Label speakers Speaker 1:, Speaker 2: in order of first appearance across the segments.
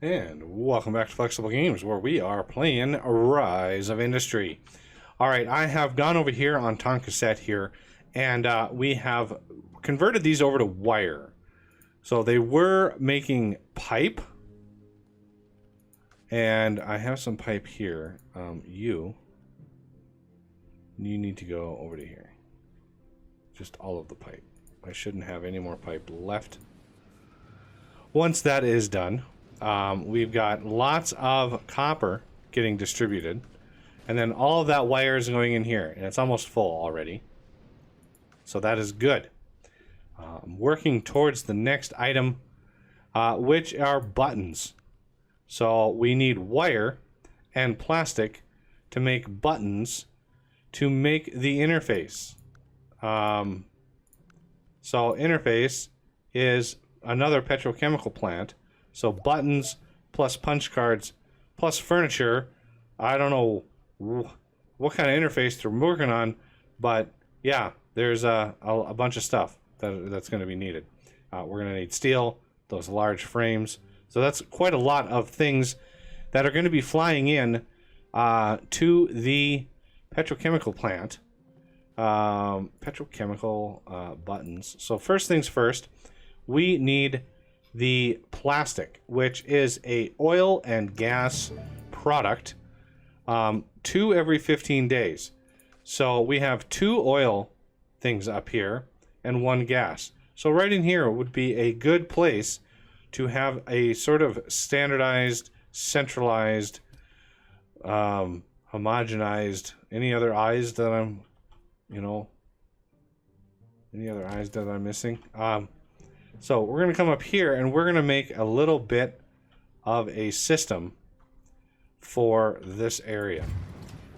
Speaker 1: And welcome back to Flexible Games, where we are playing Rise of Industry. Alright, I have gone over here on Tonkaset here, and we have converted these over to wire. So they were making pipe, and I have some pipe here. You need to go over to here. Just all of the pipe. I shouldn't have any more pipe left. Once that is done, we've got lots of copper getting distributed, and then all of that wire is going in here, and it's almost full already. So that is good. I'm working towards the next item, which are buttons. So we need wire and plastic to make buttons to make the interface. So interface is another petrochemical plant. So buttons plus punch cards plus furniture. I don't know what kind of interface they're working on, but yeah, there's a bunch of stuff that's going to be needed. We're going to need steel, those large frames. So that's quite a lot of things that are going to be flying in to the petrochemical plant. Petrochemical buttons. So first things first, we need the plastic, which is a oil and gas product, 2 every 15 days. So we have 2 oil things up here and 1 gas. So right in here would be a good place to have a sort of standardized, centralized, homogenized. Any other eyes that I'm, any other eyes that I'm missing? So we're going to come up here and we're going to make a little bit of a system for this area.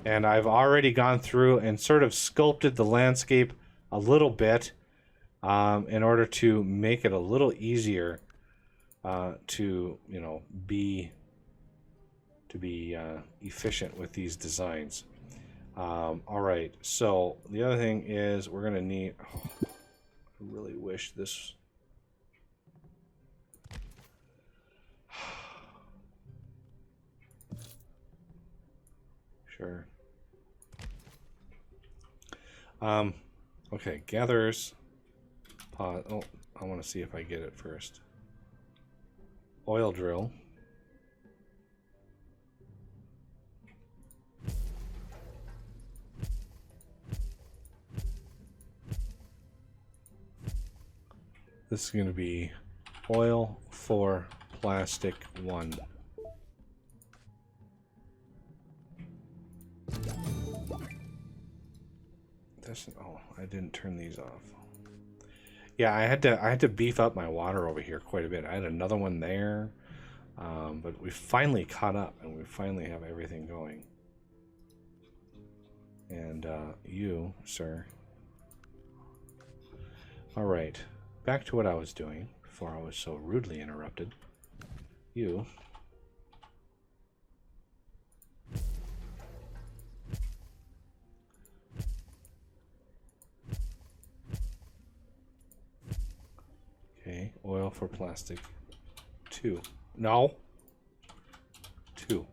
Speaker 1: And I've already gone through and sort of sculpted the landscape a little bit in order to make it a little easier to be efficient with these designs. All right, so the other thing is we're going to need... I really wish this... Sure. Okay, gatherers. Pause. Oh, I want to see if I get it first. Oil drill. This is going to be oil for plastic 1. Oh, I didn't turn these off. Yeah, I had to beef up my water over here quite a bit. I had another one there, but we finally caught up and we finally have everything going. And you, sir. All right, back to what I was doing before I was so rudely interrupted. You. Okay, oil for plastic 2. No. 2.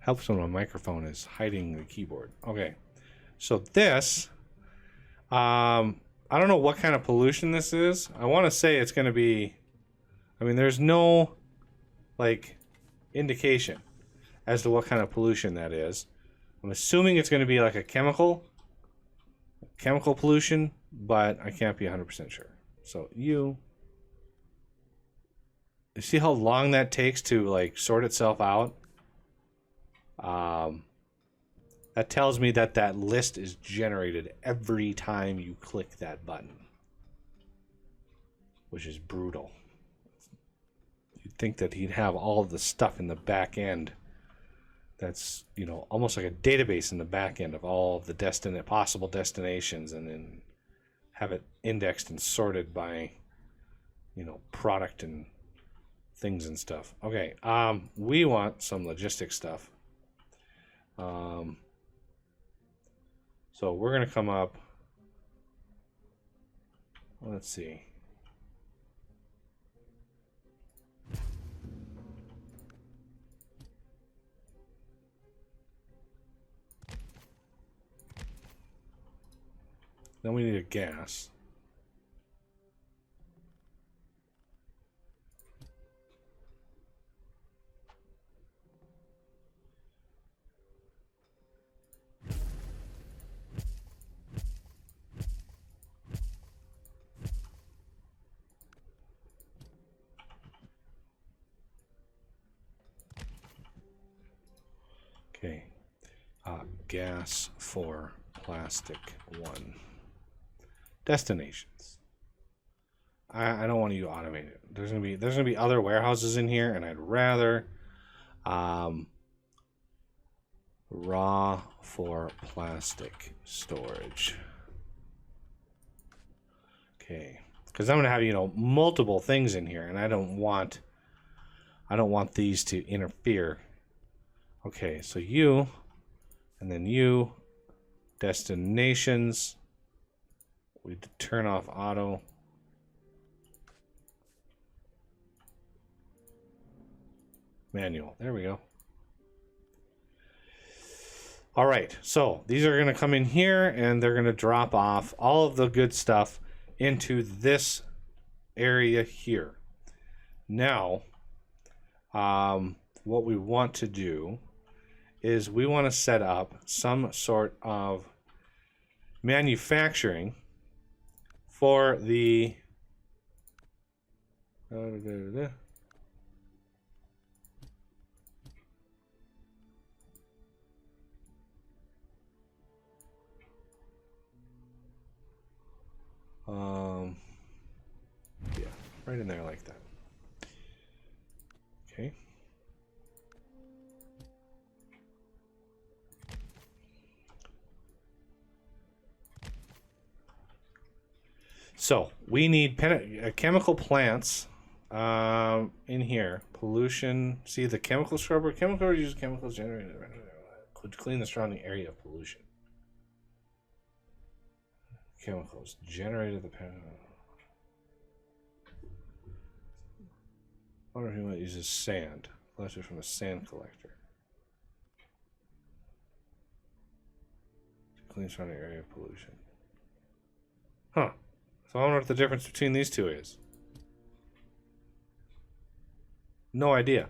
Speaker 1: Helps when my microphone is hiding the keyboard. Okay, so this, I don't know what kind of pollution this is. I want to say it's going to be, there's no, indication as to what kind of pollution that is. I'm assuming it's going to be like a chemical pollution, but I can't be 100% sure. So you see how long that takes to sort itself out? That tells me that list is generated every time you click that button, which is brutal. You'd think that he'd have all of the stuff in the back end that's, almost like a database in the back end of all of the possible destinations, and then have it indexed and sorted by, product and things and stuff. Okay, we want some logistics stuff. So we're going to come up, let's see. Then we need a gas. Okay. Gas for plastic 1. Destinations. I don't want you to automate it. There's gonna be other warehouses in here, and I'd rather raw for plastic storage. Okay, because I'm gonna have, you know, multiple things in here, and I don't want these to interfere. Okay, so you, and then you, destinations. We turn off auto. Manual. There we go. All right, so these are going to come in here, and they're going to drop off all of the good stuff into this area here. Now, what we want to do is we want to set up some sort of manufacturing for the yeah, right in there like that. Okay. So we need chemical plants in here. Pollution. See the chemical scrubber. Chemical uses chemicals generated to clean the surrounding area of pollution. Chemicals generated the. I wonder if he might use sand. Collected from a sand collector. To clean the surrounding area of pollution. Huh. So I wonder what the difference between these two is. No idea.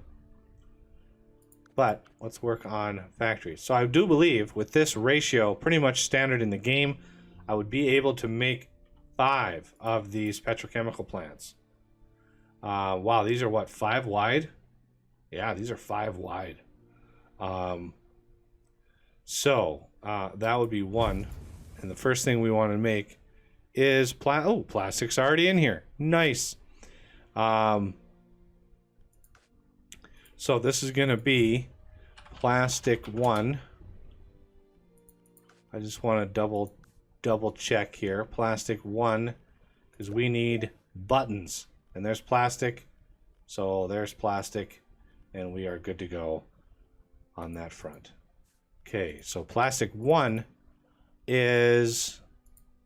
Speaker 1: But let's work on factories. So I do believe with this ratio pretty much standard in the game, I would be able to make 5 of these petrochemical plants. Wow, these are what, 5 wide? Yeah, these are 5 wide. So that would be 1. And the first thing we want to make is plastic's already in here. Nice. So this is going to be plastic 1. I just want to double check here. Plastic 1, because we need buttons. And there's plastic. So there's plastic. And we are good to go on that front. Okay, so plastic 1 is...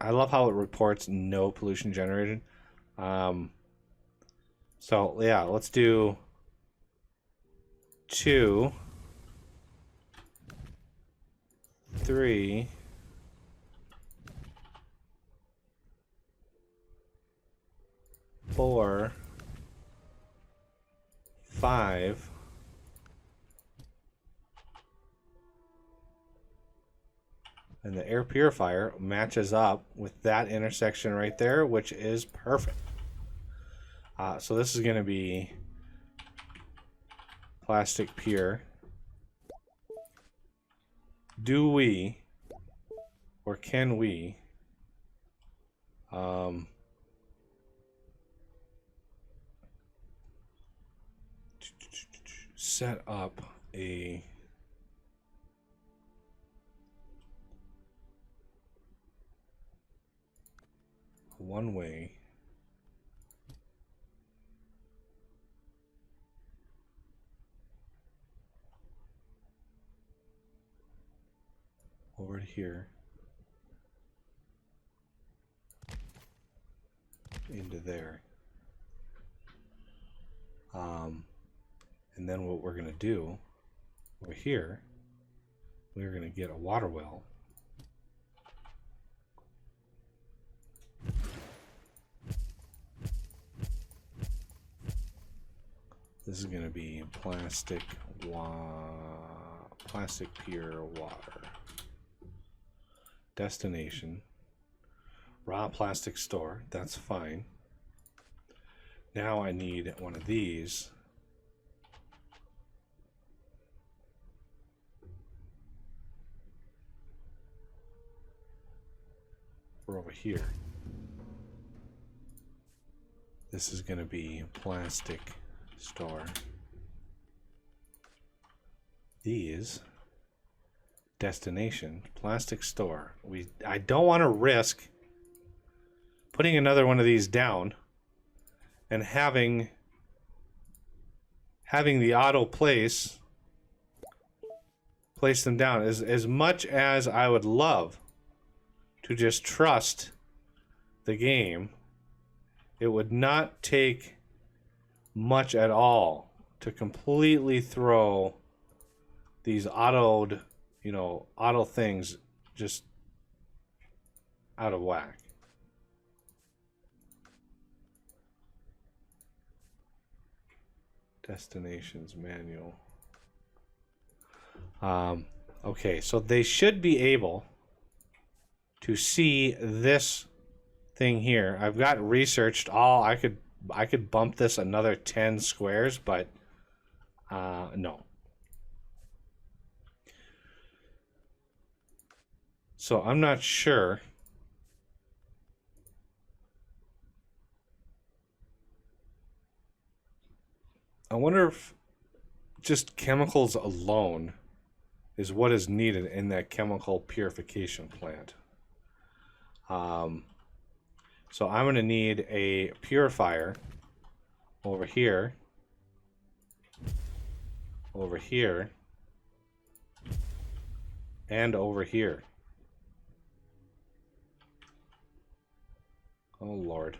Speaker 1: I love how it reports no pollution generated. So yeah, let's do 2, 3, 4, 5. And the air purifier matches up with that intersection right there, which is perfect. So this is going to be plastic pure. Do we, or can we, set up a one-way over to here into there, and then what we're going to do over here, we're going to get a water well This is going to be plastic pure water. Destination. Raw plastic store. That's fine. Now I need one of these. For over here. This is going to be plastic store. These destination plastic store. I don't want to risk putting another one of these down and having the auto place them down. As much as I would love to just trust the game, it would not take much at all to completely throw these auto things just out of whack. Destinations manual. Okay, so they should be able to see this thing here. I've got researched all. I could bump this another 10 squares, but no. So I'm not sure. I wonder if just chemicals alone is what is needed in that chemical purification plant. So I'm going to need a purifier over here, and over here. Oh Lord.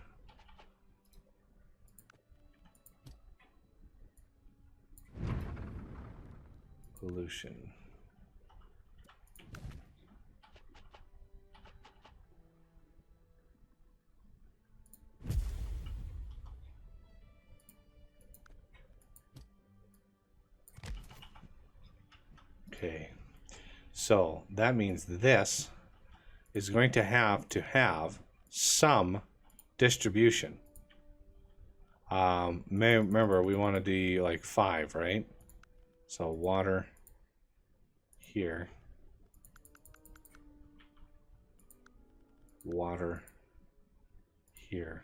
Speaker 1: Pollution. Okay, so that means this is going to have some distribution. Remember, we want to do like 5, right? So water here, water here,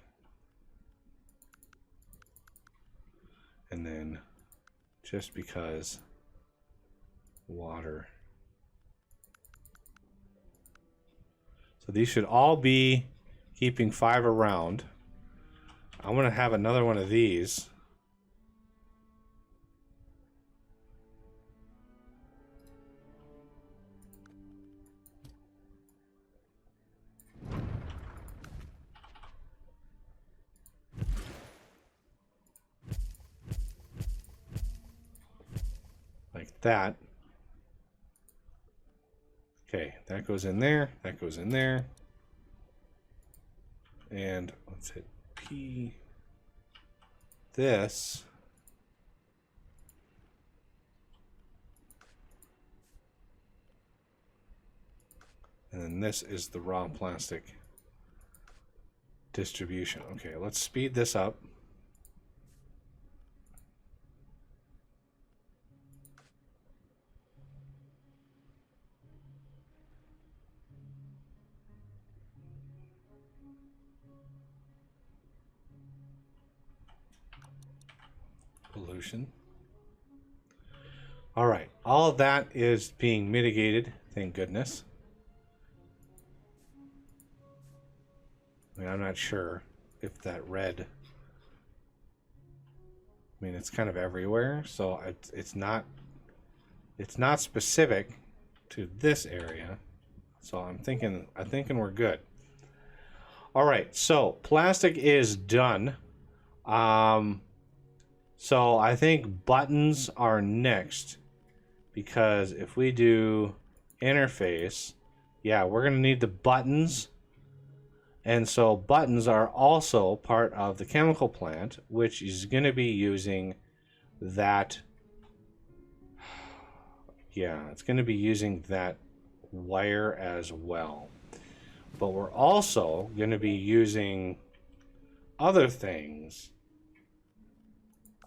Speaker 1: and then just because water. So these should all be keeping 5 around. I'm going to have another one of these. Like that. Okay, that goes in there, that goes in there. And let's hit P. This. And then this is the raw plastic distribution. Okay, let's speed this up. Pollution. All right, all of that is being mitigated, thank goodness. I mean, I'm not sure if that red, I mean, it's kind of everywhere, so it's not specific to this area. So I'm thinking we're good. All right, so plastic is done. So I think buttons are next, because if we do interface, yeah, we're going to need the buttons. And so buttons are also part of the chemical plant, which is going to be using that, yeah, it's going to be using that wire as well. But we're also going to be using other things.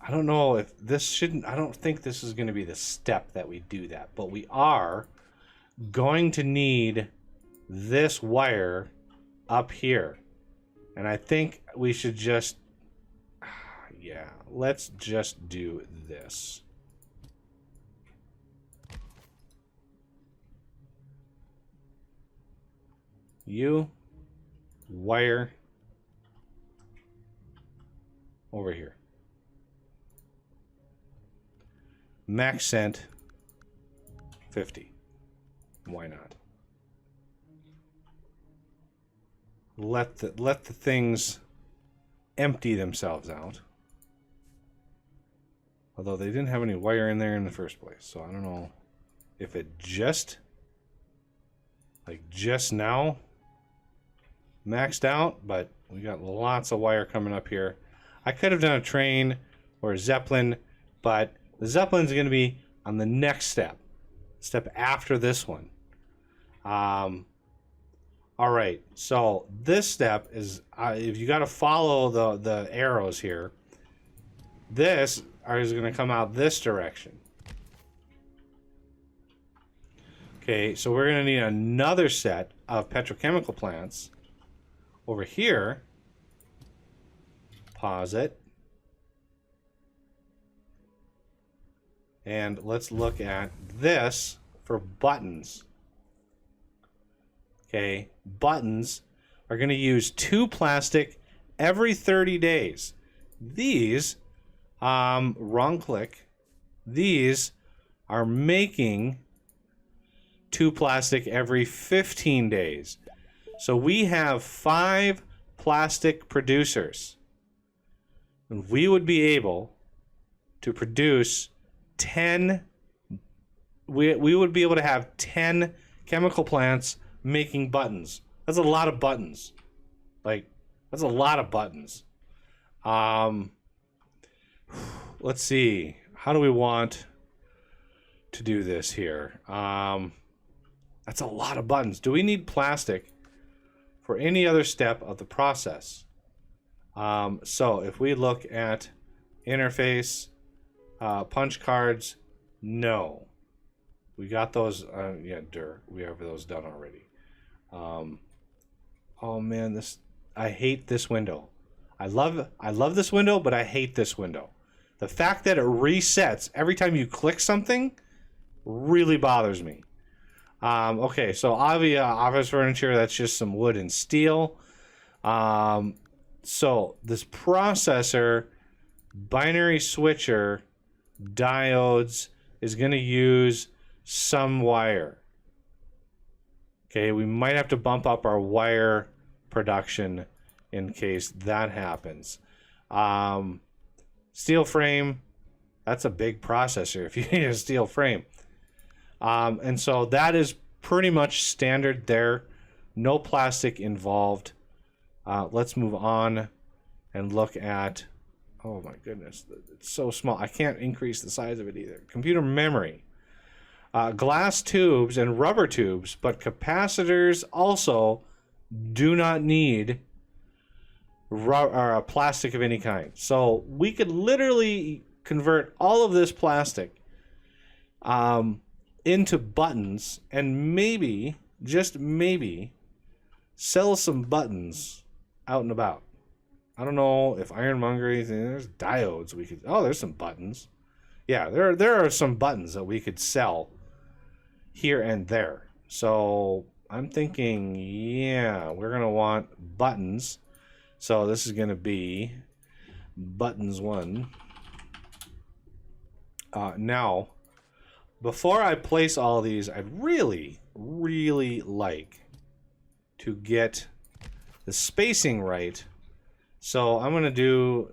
Speaker 1: I don't know if this shouldn't, I don't think this is going to be the step that we do that, but we are going to need this wire up here. And I think we should just, yeah, let's just do this. You wire over here. Max cent 50. Why not? Let the things empty themselves out. Although they didn't have any wire in there in the first place, so I don't know if it just now maxed out, but we got lots of wire coming up here. I could have done a train or a Zeppelin, but the Zeppelin's going to be on the next step after this one. All right, so this step is, if you got to follow the arrows here, this is going to come out this direction. Okay, so we're going to need another set of petrochemical plants over here. Pause it. And let's look at this for buttons. Okay, buttons are going to use 2 plastic every 30 days. These, wrong click, these are making 2 plastic every 15 days. So we have 5 plastic producers. And we would be able to produce 10, we would be able to have 10 chemical plants making buttons. That's a lot of buttons. Like, that's a lot of buttons. Let's see. How do we want to do this here? That's a lot of buttons. Do we need plastic for any other step of the process? So if we look at interface, punch cards, no. We got those, yeah, we have those done already. Oh man, I hate this window. I love this window, but I hate this window. The fact that it resets every time you click something really bothers me. Okay, so office furniture, that's just some wood and steel. So this processor, binary switcher, diodes is going to use some wire. Okay, we might have to bump up our wire production in case that happens. Steel frame, that's a big processor if you need a steel frame. And so that is pretty much standard there. No plastic involved. Let's move on and look at, oh my goodness, it's so small. I can't increase the size of it either. Computer memory. Glass tubes and rubber tubes, but capacitors also do not need plastic of any kind. So we could literally convert all of this plastic into buttons and maybe, just maybe, sell some buttons out and about. I don't know if ironmongery, there's diodes we could, oh, there's some buttons. Yeah, there are some buttons that we could sell here and there. So I'm thinking, yeah, we're going to want buttons. So this is going to be buttons 1. Now, before I place all these, I'd really, really like to get the spacing right. So I'm going to do,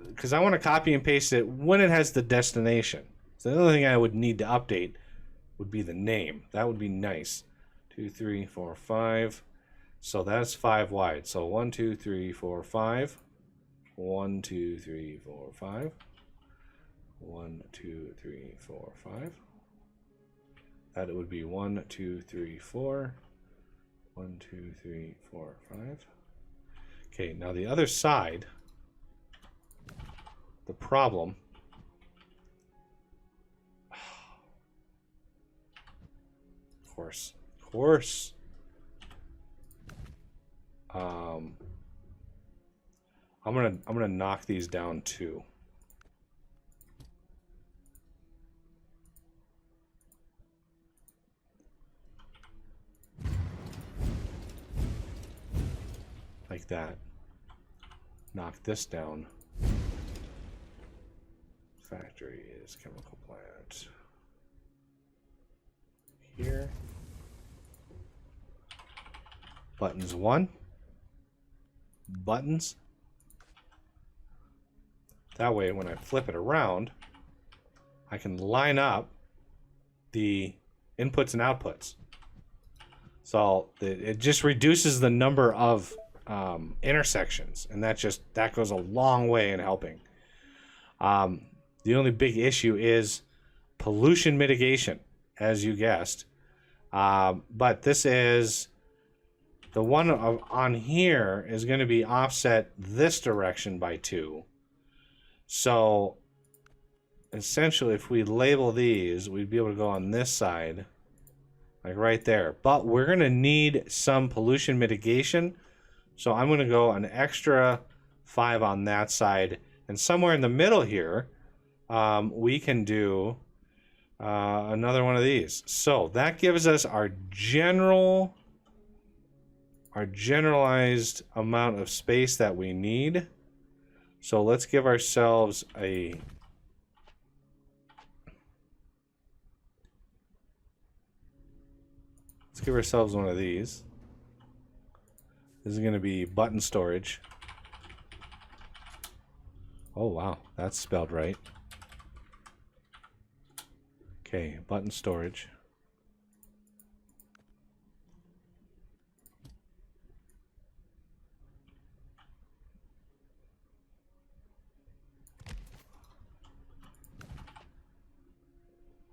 Speaker 1: because I want to copy and paste it when it has the destination. So the only thing I would need to update would be the name. That would be nice. 2, 3, 4, 5. So that's 5 wide. So 1, 2, 3, 4, 5. 1, 2, 3, 4, 5. 1, 2, 3, 4, 5. That it would be 1, 2, 3, 4. 1, 2, 3, 4, 5. Okay, now the other side, the problem. Of course. I'm gonna knock these down too. Like that. Knock this down. Factory is chemical plant. Here. Buttons 1. Buttons. That way, when I flip it around, I can line up the inputs and outputs. So it just reduces the number of intersections, and that goes a long way in helping. The only big issue is pollution mitigation, as you guessed. But this is the one on here is going to be offset this direction by 2. So essentially, if we label these, we'd be able to go on this side, like right there. But we're going to need some pollution mitigation. So I'm going to go an extra 5 on that side. And somewhere in the middle here, we can do another one of these. So that gives us our generalized amount of space that we need. So let's give ourselves one of these. This is going to be button storage. Oh wow, that's spelled right. Okay, button storage.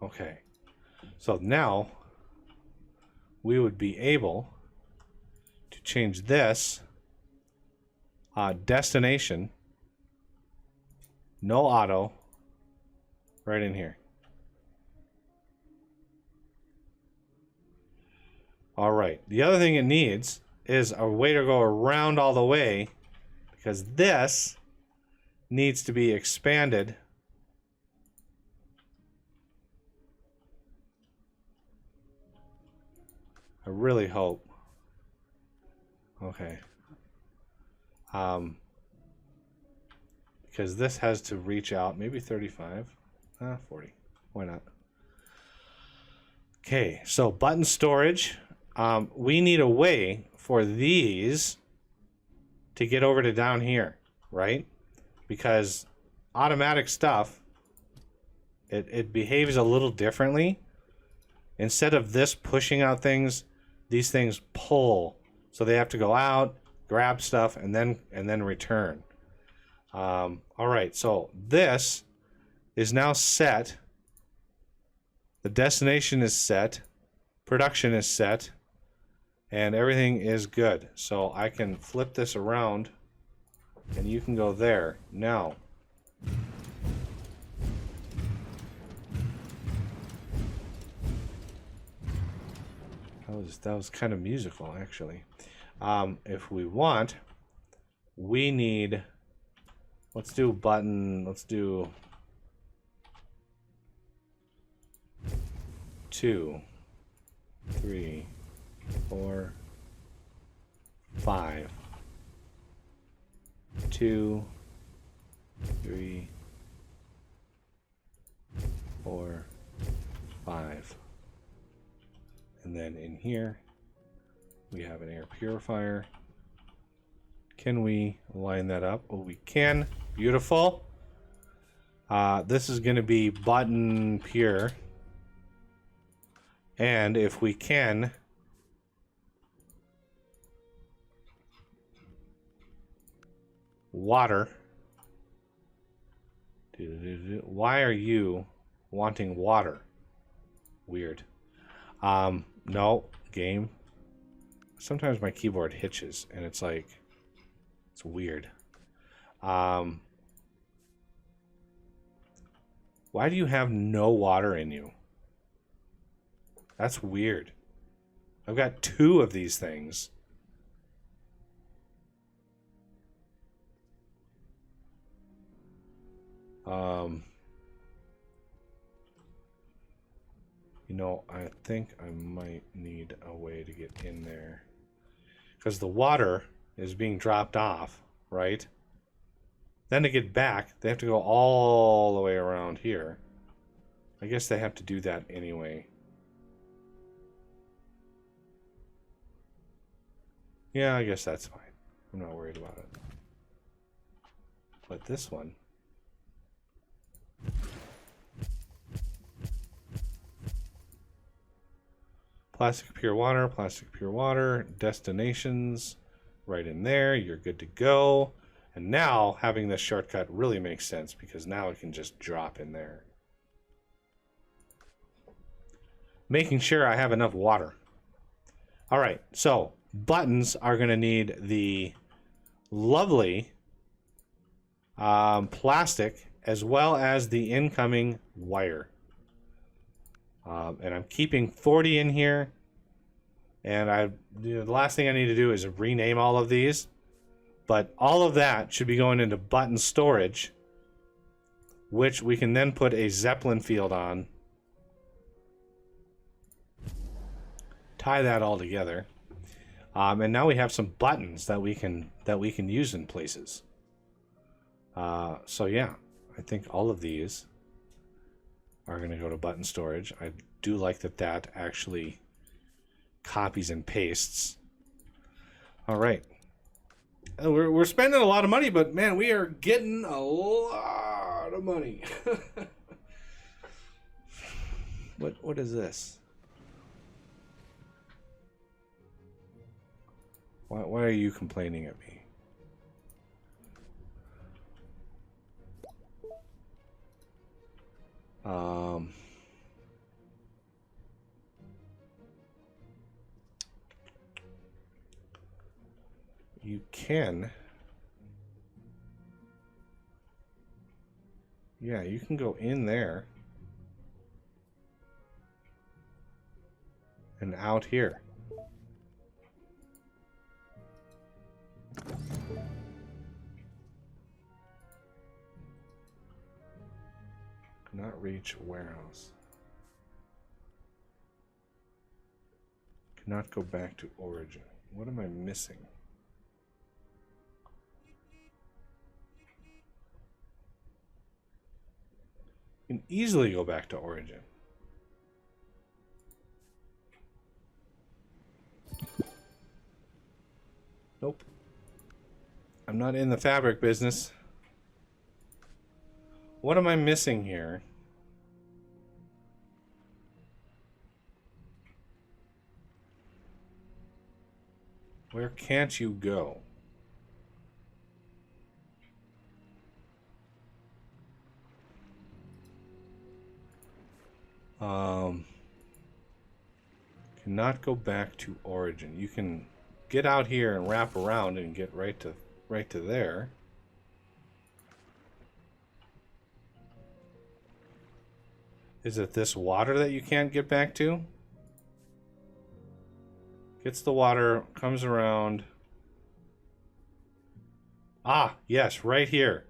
Speaker 1: Okay, so now we would be able to change this destination, no auto, right in here. All right, the other thing it needs is a way to go around all the way, because this needs to be expanded I really hope. Okay. Because this has to reach out, maybe 35, 40. Why not? Okay, so button storage. We need a way for these to get over to down here, right? Because automatic stuff, it behaves a little differently. Instead of this pushing out things, these things pull, so they have to go out, grab stuff, and then return. All right, so this is now set. The destination is set, production is set, and everything is good. So I can flip this around, and you can go there. Now, that was kind of musical, actually. If we want, we need, let's do button, let's do 2, 3, 4, 5. 2, 3, 4, 5. And then in here, we have an air purifier. Can we line that up? Oh, we can. Beautiful. This is going to be button pure. And if we can, water Why are you wanting water? Weird. No, game. Sometimes my keyboard hitches, and it's like, it's weird. Why do you have no water in you? That's weird. I've got 2 of these things. You know, I think I might need a way to get in there. Because the water is being dropped off, right? Then to get back, they have to go all the way around here. I guess they have to do that anyway. Yeah, I guess that's fine. I'm not worried about it. But this one... plastic pure water, destinations, right in there, you're good to go. And now, having this shortcut really makes sense, because now it can just drop in there. Making sure I have enough water. Alright, so, buttons are going to need the lovely plastic, as well as the incoming wire. And I'm keeping 40 in here. And the last thing I need to do is rename all of these. But all of that should be going into button storage, which we can then put a Zeppelin field on. Tie that all together. And now we have some buttons that we can use in places. So yeah, I think all of these are going to go to button storage. I do like that actually copies and pastes. All right. We're spending a lot of money, but man, we are getting a lot of money. What is this? Why are you complaining at me? You can... yeah, you can go in there. And out here. Cannot reach warehouse. Cannot go back to origin. What am I missing? You can easily go back to origin. Nope. I'm not in the fabric business. What am I missing here? Where can't you go? Cannot go back to origin. You can get out here and wrap around and get right to there. Is it this water that you can't get back to? Gets the water, comes around. Ah, yes, right here.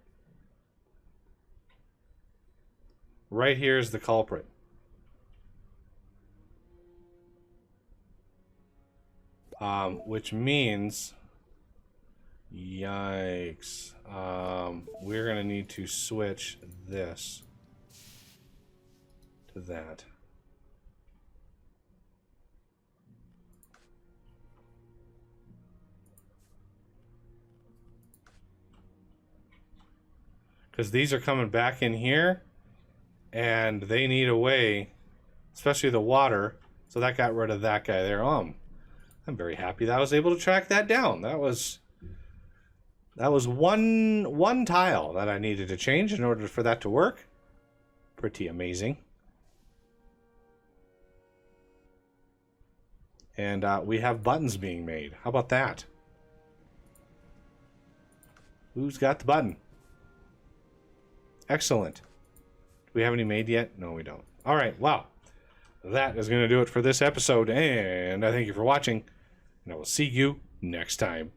Speaker 1: Right here is the culprit. Which means, yikes, we're gonna need to switch this to that. Because these are coming back in here, and they need a way, especially the water, so that got rid of that guy there. I'm very happy that I was able to track that down. That was That was one tile that I needed to change in order for that to work. Pretty amazing. And we have buttons being made. How about that? Who's got the button? Excellent. Do we have any made yet? No, we don't. All right, well, that is going to do it for this episode, and I thank you for watching, and I will see you next time.